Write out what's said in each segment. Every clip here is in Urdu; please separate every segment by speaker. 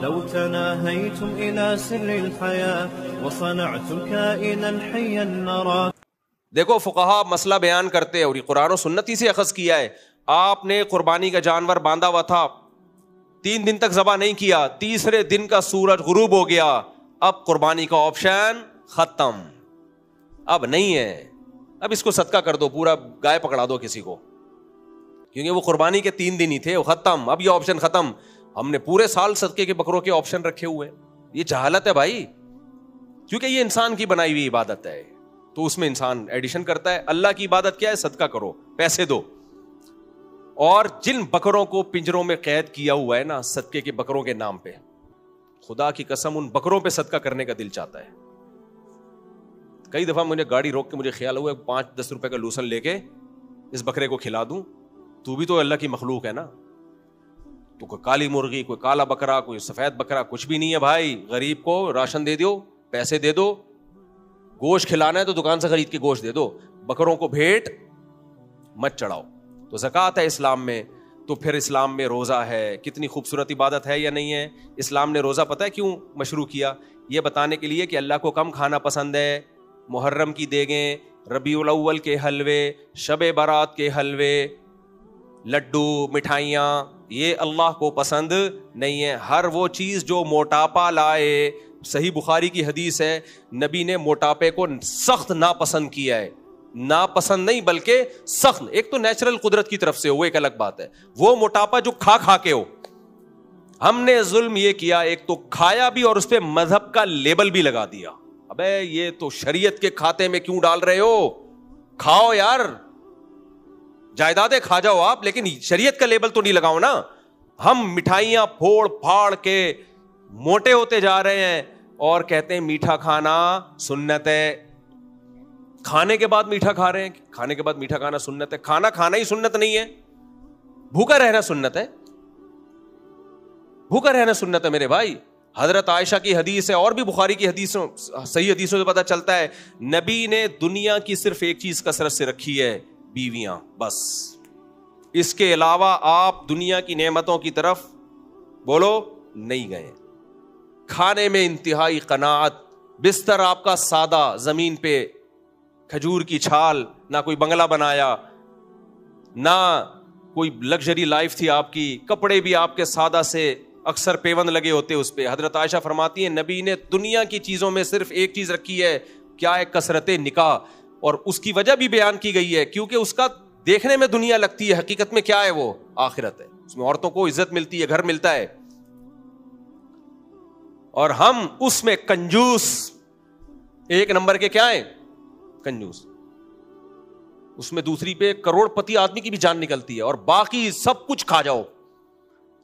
Speaker 1: لو تناهيتم إلى سر الحياة وصنعتم كائنا حيا نرى.
Speaker 2: دیکھو فقہا مسئلہ بیان کرتے ہیں اور یہ قرآن و سنت ہی سے اخذ کیا ہے. آپ نے قربانی کا جانور باندھا ہوا تھا, 3 دن تک ذبح نہیں کیا, تیسرے دن کا سورج غروب ہو گیا, اب قربانی کا آپشن ختم, اب نہیں ہے. اب اس کو صدقہ کر دو, پورا گائے پکڑا دو کسی کو, کیونکہ وہ قربانی کے 3 دن ہی تھے, وہ ختم, اب یہ آپشن ختم. ہم نے پورے سال صدقے کے بکروں کے آپشن رکھے ہوئے. یہ جہالت ہے بھائی, کیونکہ یہ انسان کی بنائی ہوئی عبادت ہے, تو اس میں انسان ایڈیشن کرتا ہے. اللہ کی عبادت کیا ہے؟ صدقہ کرو, پیسے دو. اور جن بکروں کو پنجروں میں قید کیا ہوا ہے نا صدقے کے بکروں کے نام پہ, خدا کی قسم ان بکروں پہ صدقہ کرنے کا دل چاہتا ہے. کئی دفعہ مجھے گاڑی روک کے مجھے خیال ہوا 5-10 روپے کا لوسن لے کے اس بکرے کو کھلا دوں. تو بھی تو اللہ کی مخلوق ہے نا, تو کوئی کالی مرغی, کوئی کالا بکرا, کوئی سفید بکرا, کچھ بھی نہیں ہے بھائی. غریب کو راشن دے دو, پیسے دے دو, گوشت کھلانا ہے تو دکان سے خرید کے گوشت دے دو, بکروں کو بھیٹ مت چڑھاؤ. تو زکوٰۃ ہے اسلام میں. تو پھر اسلام میں روزہ ہے, کتنی خوبصورت عبادت ہے یا نہیں ہے. اسلام نے روزہ پتہ ہے کیوں مشروع کیا؟ یہ بتانے کے لیے کہ اللہ کو کم کھانا پسند ہے. محرم کی دیگیں, ربیع الاول کے حلوے, شب برات کے حلوے, لڈو, مٹھائیاں, یہ اللہ کو پسند نہیں ہے. ہر وہ چیز جو موٹاپا لائے, صحیح بخاری کی حدیث ہے, نبی نے موٹاپے کو سخت ناپسند کیا ہے. ناپسند نہیں بلکہ سخت. ایک تو نیچرل قدرت کی طرف سے ہو, وہ ایک الگ بات ہے. وہ موٹاپا جو کھا کھا کے ہو, ہم نے ظلم یہ کیا, ایک تو کھایا بھی اور اس پہ مذہب کا لیبل بھی لگا دیا. ابے یہ تو شریعت کے کھاتے میں کیوں ڈال رہے ہو؟ کھاؤ یار, جائیدادیں کھا جاؤ آپ, لیکن شریعت کا لیبل تو نہیں لگاؤ نا. ہم مٹھائیاں پھوڑ پھاڑ کے موٹے ہوتے جا رہے ہیں اور کہتے ہیں میٹھا کھانا سنت ہے. کھانے کے بعد میٹھا کھا رہے ہیں, کھانے کے بعد میٹھا کھانا سنت ہے. کھانا کھانا ہی سنت نہیں ہے, بھوکا رہنا سنت ہے. بھوکا رہنا سنت ہے میرے بھائی. حضرت عائشہ کی حدیث ہے اور بھی بخاری کی حدیثوں, صحیح حدیثوں سے پتہ چلتا ہے نبی نے دنیا کی صرف ایک چیز کثرت سے رکھی ہے, بیویاں, بس. اس کے علاوہ آپ دنیا کی نعمتوں کی طرف بولو نہیں گئے. کھانے میں انتہائی قناعت, بستر آپ کا سادہ, زمین پہ کھجور کی چھال, نہ کوئی بنگلہ بنایا, نہ کوئی لگژری لائف تھی آپ کی. کپڑے بھی آپ کے سادہ سے, اکثر پیوند لگے ہوتے اس پہ. حضرت عائشہ فرماتی ہیں نبی نے دنیا کی چیزوں میں صرف ایک چیز رکھی ہے, کیا ہے؟ کثرت نکاح. اور اس کی وجہ بھی بیان کی گئی ہے, کیونکہ اس کا دیکھنے میں دنیا لگتی ہے, حقیقت میں کیا ہے؟ وہ آخرت ہے. اس میں عورتوں کو عزت ملتی ہے, گھر ملتا ہے. اور ہم اس میں کنجوس, 1 نمبر کے کیا ہیں؟ کنجوس. اس میں دوسری پہ کروڑ پتی آدمی کی بھی جان نکلتی ہے, اور باقی سب کچھ کھا جاؤ,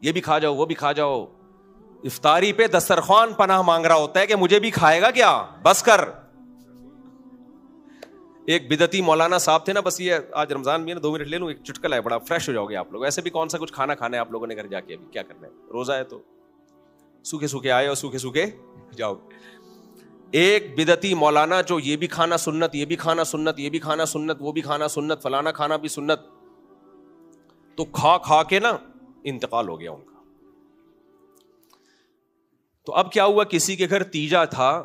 Speaker 2: یہ بھی کھا جاؤ, وہ بھی کھا جاؤ. افطاری پہ دسترخوان پناہ مانگ رہا ہوتا ہے کہ مجھے بھی کھائے گا کیا, بس کر. ایک بدعتی مولانا صاحب تھے نا, بس یہ آج رمضان میں 2 منٹ لے لوں, ایک چٹکلا ہے, بڑا فریش ہو جاؤ گے آپ لوگ. ایسے بھی کون سا کچھ کھانا کھانا ہے آپ لوگوں نے گھر جا کے, ابھی کیا کرنا ہے, روزہ ہے تو سوکھے سوکھے آئے اور سوکھے سوکھے جاؤ. ایک بدعتی مولانا جو یہ بھی کھانا سنت, یہ بھی کھانا سنت, یہ بھی کھانا سنت, وہ بھی کھانا سنت, فلانا کھانا بھی سنت, تو کھا کھا کے نا انتقال ہو گیا ان کا. تو اب کیا ہوا, کسی کے گھر تیجا تھا,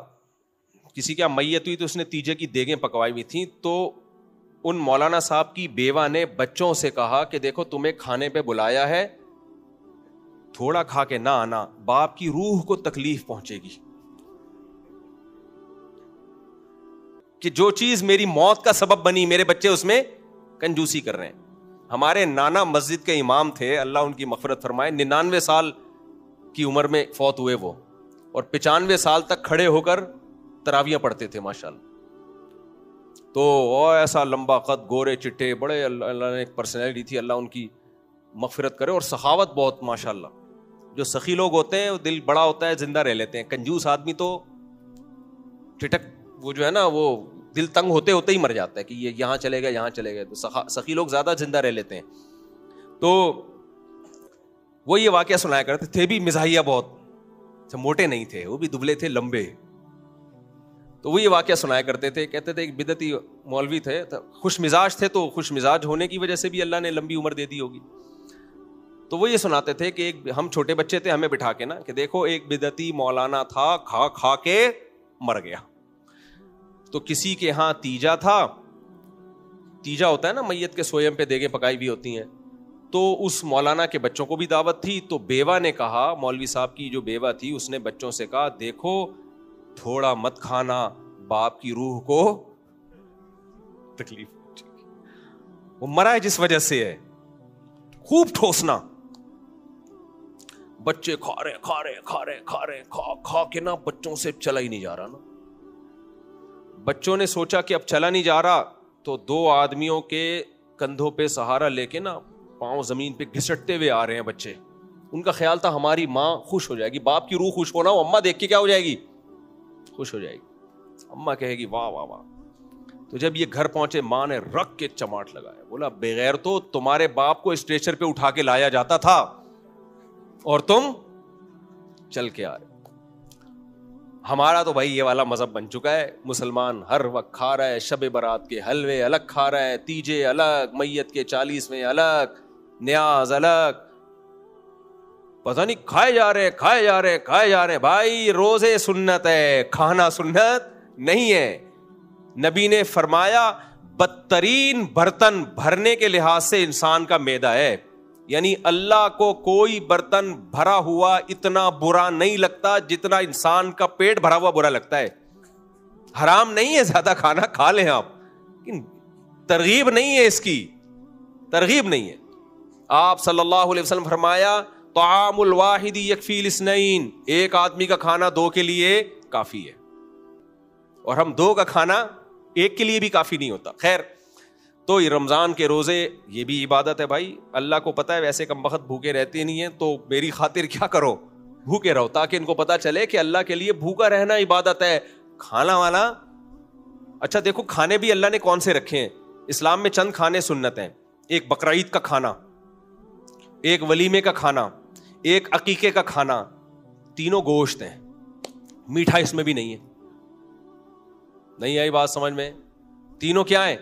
Speaker 2: کسی کی میت ہوئی تو اس نے تیجے کی دیگیں پکوائی ہوئی تھیں. تو ان مولانا صاحب کی بیوہ نے بچوں سے کہا کہ دیکھو تمہیں کھانے پہ بلایا ہے, تھوڑا کھا کے نہ آنا, باپ کی روح کو تکلیف پہنچے گی. کہ جو چیز میری موت کا سبب بنی, میرے بچے اس میں کنجوسی کر رہے ہیں. ہمارے نانا مسجد کے امام تھے, اللہ ان کی مغفرت فرمائے, 99 سال کی عمر میں فوت ہوئے وہ, اور 95 سال تک کھڑے ہو کر تراویاں پڑھتے تھے ماشاءاللہ. تو ایسا لمبا قد, گورے چٹے, بڑے, اللہ نے ایک پرسنالٹی تھی, اللہ ان کی مغفرت کرے. اور سخاوت بہت ماشاءاللہ. جو سخی لوگ ہوتے ہیں دل بڑا ہوتا ہے, زندہ رہ لیتے ہیں. کنجوس آدمی تو ٹٹک, وہ جو ہے نا وہ دل تنگ ہوتے ہوتے ہی مر جاتا ہے کہ یہ یہاں چلے گئے, یہاں چلے گئے. تو سخی لوگ زیادہ زندہ رہ لیتے ہیں. تو وہ یہ واقعہ سنایا کرتے تھے بھی مزاحیہ بہت, موٹے نہیں تھے, وہ بھی دبلے تھے, لمبے. تو وہ یہ واقعہ سنایا کرتے تھے, کہتے تھے ایک بدعتی مولوی تھے, خوش مزاج تھے, تو خوش مزاج ہونے کی وجہ سے بھی اللہ نے لمبی عمر دے دی ہوگی. تو وہ یہ سناتے تھے کہ ہم چھوٹے بچے تھے, ہمیں بٹھا کے نا کہ دیکھو ایک بدعتی مولانا تھا, کھا کھا کے مر گیا. تو کسی کے ہاں تیجا تھا, تیجا ہوتا ہے نا میت کے سویم پہ دیگیں پکائی بھی ہوتی ہیں, تو اس مولانا کے بچوں کو بھی دعوت تھی. تو بیوہ نے کہا, مولوی صاحب کی جو بیوہ تھی اس نے بچوں سے کہا دیکھو تھوڑا مت کھانا, باپ کی روح کو تکلیف, وہ مرا ہے جس وجہ سے ہے, خوب ٹھوسنا. بچے کھا رہے کھا کے نا بچوں سے چلا ہی نہیں جا رہا نا. بچوں نے سوچا کہ اب چلا نہیں جا رہا, تو 2 آدمیوں کے کندھوں پہ سہارا لے کے نا پاؤں زمین پہ گھسٹتے ہوئے آ رہے ہیں بچے. ان کا خیال تھا ہماری ماں خوش ہو جائے گی, باپ کی روح خوش ہونا, وہ اماں دیکھ کے کیا ہو جائے گی, خوش ہو جائے گی. اماں کہے گی واہ واہ واہ. تو جب یہ گھر پہنچے ماں نے رکھ کے چماٹ لگایا, بولا بغیر تو تمہارے باپ کو اسٹریچر پہ اٹھا کے لایا جاتا تھا اور تم چل کے آ رہے. ہمارا تو بھائی یہ والا مذہب بن چکا ہے, مسلمان ہر وقت کھا رہا ہے, شب برات کے حلوے الگ کھا رہا ہے, تیجے الگ, میت کے 40ویں الگ, نیاز الگ, پتہ نہیں کھائے جا رہے. بھائی روزے سنت ہے, کھانا سنت نہیں ہے. نبی نے فرمایا بدترین برتن بھرنے کے لحاظ سے انسان کا معدہ ہے, یعنی اللہ کو کوئی برتن بھرا ہوا اتنا برا نہیں لگتا جتنا انسان کا پیٹ بھرا ہوا برا لگتا ہے. حرام نہیں ہے زیادہ کھانا, کھا لیں آپ, لیکن ترغیب نہیں ہے, اس کی ترغیب نہیں ہے. آپ صلی اللہ علیہ وسلم فرمایا طعام الواحد یکفی الاثنین, ایک آدمی کا کھانا 2 کے لیے کافی ہے, اور ہم 2 کا کھانا 1 کے لیے بھی کافی نہیں ہوتا. خیر, تو رمضان کے روزے یہ بھی عبادت ہے بھائی. اللہ کو پتا ہے ویسے کم وقت بھوکے رہتے نہیں ہیں, تو میری خاطر کیا کرو, بھوکے رہو, تاکہ ان کو پتا چلے کہ اللہ کے لیے بھوکا رہنا عبادت ہے. کھانا والا اچھا دیکھو کھانے بھی اللہ نے کون سے رکھے ہیں. اسلام میں چند کھانے سنت ہیں, ایک بقرعید کا کھانا, ایک ولیمے کا کھانا, ایک عقیقے کا کھانا. تینوں گوشت ہیں, میٹھا اس میں بھی نہیں ہے. نہیں آئی بات سمجھ میں؟ تینوں کیا ہیں؟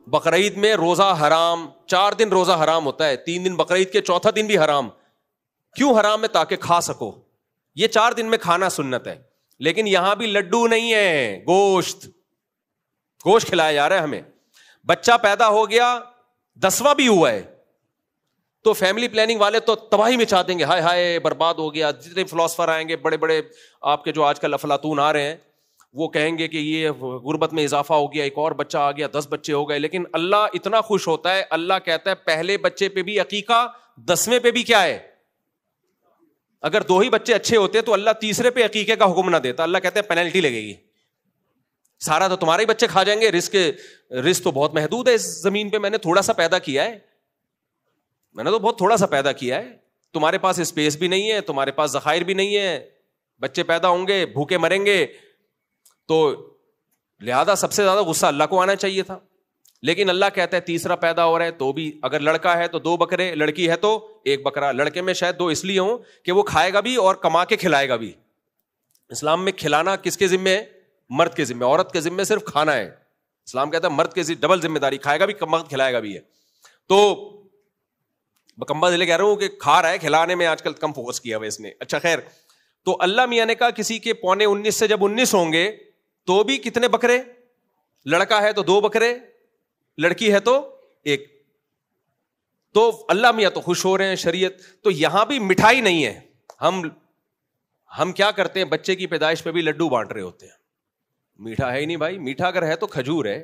Speaker 2: بقرعید میں روزہ حرام, 4 دن روزہ حرام ہوتا ہے, 3 دن بقرعید کے, چوتھا دن بھی حرام. کیوں حرام ہے؟ تاکہ کھا سکو. یہ 4 دن میں کھانا سنت ہے. لیکن یہاں بھی لڈو نہیں ہے, گوشت کھلایا جا رہا ہے ہمیں. بچہ پیدا ہو گیا, 10واں بھی ہوا ہے, تو فیملی پلاننگ والے تو تباہی مچا دیں گے, ہائے ہائے برباد ہو گیا. جتنے فلاسفر آئیں گے بڑے بڑے آپ کے جو آج کل افلاطون آ رہے ہیں, وہ کہیں گے کہ یہ غربت میں اضافہ ہو گیا, ایک اور بچہ آ گیا, 10 بچے ہو گئے. لیکن اللہ اتنا خوش ہوتا ہے, اللہ کہتا ہے پہلے بچے پہ بھی عقیقہ, 10ویں پہ بھی کیا ہے. اگر 2 ہی بچے اچھے ہوتے تو اللہ تیسرے پہ عقیقے کا حکم نہ دیتا. اللہ کہتے ہیں پینلٹی لگے گی, سارا تو تمہارے بچے کھا جائیں گے. رزق تو بہت محدود ہے اس زمین پہ, میں نے تھوڑا سا پیدا کیا ہے, میں نے تو بہت تھوڑا سا پیدا کیا ہے. تمہارے پاس اسپیس بھی نہیں ہے, تمہارے پاس ذخائر بھی نہیں ہے, بچے پیدا ہوں گے بھوکے مریں گے. تو لہذا سب سے زیادہ غصہ اللہ کو آنا چاہیے تھا. لیکن اللہ کہتا ہے تیسرا پیدا ہو رہا ہے تو بھی, اگر لڑکا ہے تو 2 بکرے, لڑکی ہے تو 1 بکرا. لڑکے میں شاید 2 اس لیے ہوں کہ وہ کھائے گا بھی اور کما کے کھلائے گا بھی. اسلام میں کھلانا کس کے ذمہ ہے؟ مرد کے ذمہ. عورت کے ذمہ صرف کھانا ہے. اسلام کہتا ہے مرد کے ڈبل ذمہ داری, کھائے گا بھی مرد کھلائے گا بھی ہے. تو بکمبا دلے کہہ رہا ہوں کہ کھا رہا ہے, کھلانے میں آج کل کم فوکس کیا ہوا اس نے. اچھا خیر, تو اللہ میاں نے کہا کسی کے 19.25 سے جب 19 ہوں گے تو بھی کتنے بکرے, لڑکا ہے تو 2 بکرے, لڑکی ہے تو 1. تو اللہ میاں تو خوش ہو رہے ہیں. شریعت تو یہاں بھی مٹھائی نہیں ہے. ہم کیا کرتے ہیں, بچے کی پیدائش پہ بھی لڈو بانٹ رہے ہوتے ہیں. میٹھا ہے ہی نہیں بھائی, میٹھا اگر ہے تو کھجور ہے.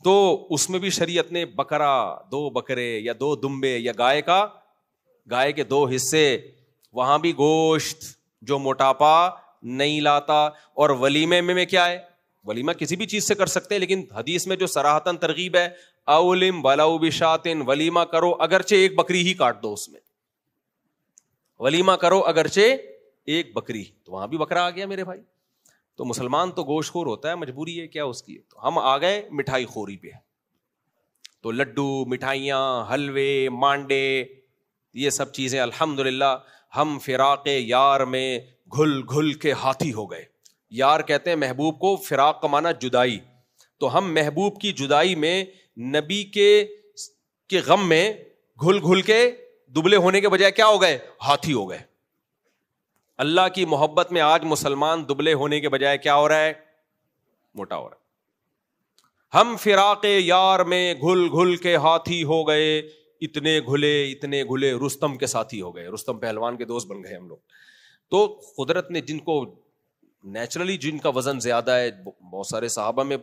Speaker 2: تو اس میں بھی شریعت نے بکرا, 2 بکرے یا 2 دمبے یا گائے کے 2 حصے, وہاں بھی گوشت جو موٹاپا نہیں لاتا. اور ولیمے میں کیا ہے, ولیمہ کسی بھی چیز سے کر سکتے ہیں, لیکن حدیث میں جو صراحتاً ترغیب ہے اولم ولو بشاتن, ولیمہ کرو اگرچہ 1 بکری ہی کاٹ دو, اس میں ولیمہ کرو اگرچہ 1 بکری. تو وہاں بھی بکرا آ گیا میرے بھائی. تو مسلمان تو گوشت خور ہوتا ہے, مجبوری ہے کیا اس کی. تو ہم آ گئے مٹھائی خوری پہ. تو لڈو, مٹھائیاں, حلوے, مانڈے, یہ سب چیزیں الحمدللہ ہم فراق یار میں گھل گھل کے ہاتھی ہو گئے. یار کہتے ہیں محبوب کو, فراق کا معنی جدائی. تو ہم محبوب کی جدائی میں, نبی کے غم میں گھل گھل کے دبلے ہونے کے بجائے کیا ہو گئے؟ ہاتھی ہو گئے. اللہ کی محبت میں آج مسلمان دبلے ہونے کے بجائے کیا ہو رہا ہے؟ موٹا ہو رہا ہے. ہم فراق یار میں گھل گھل کے ہاتھی ہو گئے, اتنے گھلے رستم کے ساتھی ہو گئے, رستم پہلوان کے دوست بن گئے ہم لوگ. تو قدرت نے جن کو نیچرلی جن کا وزن زیادہ ہے, بہت سارے صحابہ میں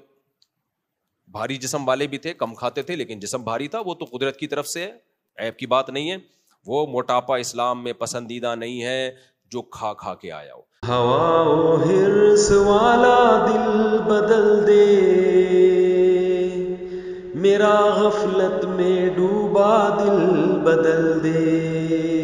Speaker 2: بھاری جسم والے بھی تھے, کم کھاتے تھے لیکن جسم بھاری تھا, وہ تو قدرت کی طرف سے ہے, عیب کی بات نہیں ہے. وہ موٹاپا اسلام میں پسندیدہ نہیں ہے جو کھا کھا کے آیا ہو.
Speaker 3: ہوا و حرص والا دل بدل دے, میرا غفلت میں ڈوبا دل بدل دے.